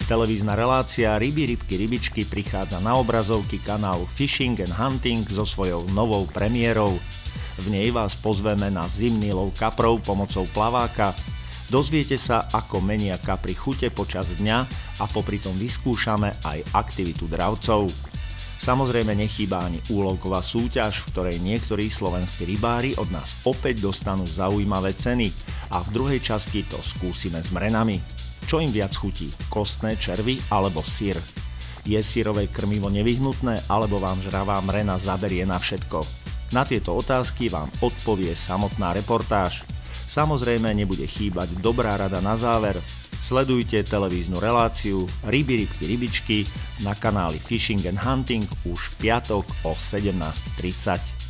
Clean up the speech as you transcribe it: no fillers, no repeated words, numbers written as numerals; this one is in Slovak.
Televízna relácia Ryby, rybky, rybičky prichádza na obrazovky kanálu Fishing and Hunting so svojou novou premiérou. V nej vás pozveme na zimný lov kaprov pomocou plaváka. Dozviete sa, ako menia kapri chute počas dňa a popritom vyskúšame aj aktivitu dravcov. Samozrejme nechýba ani úlovková súťaž, v ktorej niektorí slovenskí rybári od nás opäť dostanú zaujímavé ceny a v druhej časti to skúsime s mrenami. Čo im viac chutí, kostné červy alebo syr? Je syrové krmivo nevyhnutné alebo vám žravá mrena zaberie na všetko? Na tieto otázky vám odpovie samotná reportáž. Samozrejme nebude chýbať dobrá rada na záver. Sledujte televíznu reláciu Ryby, rybky, rybičky na kanáli Fishing and Hunting už v piatok o 17:30.